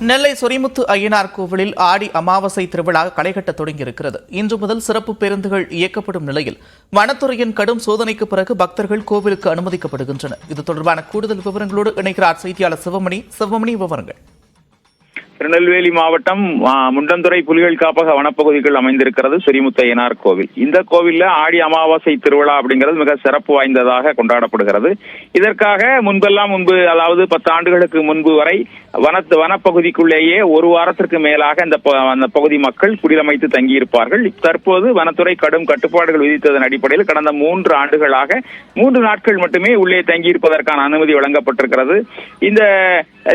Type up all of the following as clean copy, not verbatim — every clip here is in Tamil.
நெல்லை சொரிமுத்து அய்யனார் கோவிலில் ஆடி அமாவாசை திருவிழா களைகட்ட தொடங்கியிருக்கிறது. இன்று முதல் சிறப்பு பேருந்துகள் இயக்கப்படும் நிலையில் வனத்துறையின் கடும் சோதனைக்கு பிறகு பக்தர்கள் கோவிலுக்கு அனுமதிக்கப்படுகின்றனர். இது தொடர்பான கூடுதல் விவரங்களோடு இணைக்கிறார் செய்தியாளர் சிவமணி. விவரங்கள். திருநெல்வேலி மாவட்டம் முண்டந்துறை புலிகள் காப்பக வனப்பகுதிகள் அமைந்திருக்கிறது சொரிமுத்து அய்யனார் கோவில். இந்த கோவில்ல ஆடி அமாவாசை திருவிழா அப்படிங்கிறது மிக சிறப்பு வாய்ந்ததாக கொண்டாடப்படுகிறது. இதற்காக முன்பு அதாவது 10 ஆண்டுகளுக்கு முன்பு வரை வனப்பகுதிக்குள்ளேயே ஒரு வாரத்திற்கு மேலாக அந்த பகுதி மக்கள் குடியமைத்து தங்கியிருப்பார்கள். தற்போது வனத்துறை கடும் கட்டுப்பாடுகள் விதித்ததன் அடிப்படையில் கடந்த 3 ஆண்டுகளாக 3 நாட்கள் மட்டுமே உள்ளே தங்கியிருப்பதற்கான அனுமதி வழங்கப்பட்டிருக்கிறது. இந்த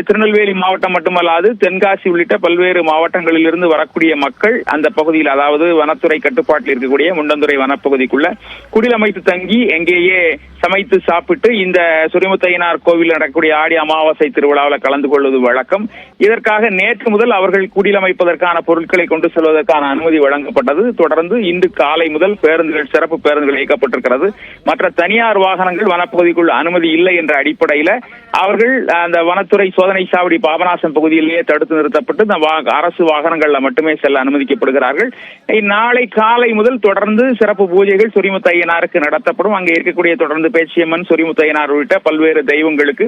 திருநெல்வேலி மாவட்டம் மட்டுமல்லாது தென்காசி உள்ளிட்ட பல்வேறு மாவட்டங்களில் இருந்து வரக்கூடிய மக்கள் அந்த பகுதியில், அதாவது வனத்துறை கட்டுப்பாட்டில் இருக்கக்கூடிய முண்டந்துறை வனப்பகுதிக்குள்ள குடியமைத்து தங்கி எங்கேயே சமைத்து சாப்பிட்டு இந்த சொரிமுத்து அய்யனார் கோவில் நடக்கக்கூடிய ஆடி அமாவாசை திருவிழாவில் கலந்து கொள்வது வழக்கம். இதற்காக நேற்று முதல் அவர்கள் குடியமைப்பதற்கான பொருட்களை கொண்டு செல்வதற்கான அனுமதி வழங்கப்பட்டது. தொடர்ந்து இன்று காலை முதல் சிறப்பு பேருந்துகள் இயக்கப்பட்டிருக்கிறது. மற்ற தனியார் வாகனங்கள் வனப்பகுதிக்குள் அனுமதி இல்லை என்ற அடிப்படையில் அவர்கள் அந்த வனத்துறை சோதனை சாவடி பாபநாசம் பகுதியிலேயே தடுத்து நிறுத்தப்பட்டு அரசு வாகனங்கள்ல மட்டுமே செல்ல அனுமதிக்கப்படுகிறார்கள். நாளை காலை முதல் தொடர்ந்து சிறப்பு பூஜைகள் சொரிமுத்து அய்யனாருக்கு நடத்தப்படும். அங்கே இருக்கக்கூடிய தொடர்ந்து பேச்சியம்மன், சொரிமுத்து அய்யனார் உள்ளிட்ட பல்வேறு தெய்வங்களுக்கு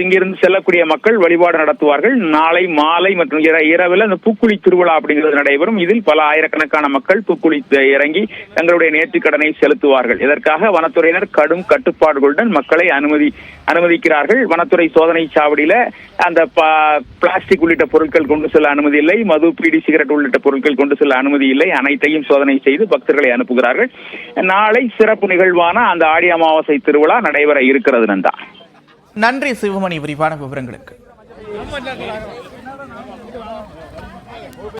இங்கிருந்து செல்லக்கூடிய மக்கள் வழிபாடு நடத்துவார்கள். நாளை மாலை மற்றும் இரவில் அந்த பூக்குழி திருவிழா அப்படிங்கிறது நடைபெறும். இதில் பல ஆயிரக்கணக்கான மக்கள் பூக்குழி இறங்கி தங்களுடைய நேர்த்திக்கடனை செலுத்துவார்கள். இதற்காக வனத்துறையினர் கடும் கட்டுப்பாடுகளுடன் மக்களை அனுமதிக்கிறார்கள். வனத்துறை சோதனை சாவடியில அந்த பிளாஸ்டிக் உள்ளிட்ட பொருட்கள் கொண்டு செல்ல அனுமதி இல்லை, மது, பீடி, சிகரெட் உள்ளிட்ட பொருட்கள் கொண்டு செல்ல அனுமதி இல்லை. அனைத்தையும் சோதனை செய்து பக்தர்களை அனுப்புகிறார்கள். நாளை சிறப்பு நிகழ்வான அந்த ஆடி அமாவாசை திருவிழா நடைபெற இருக்கிறது. நந்தா, நன்றி சிவமணி, விரிவான விவரங்களுக்கு.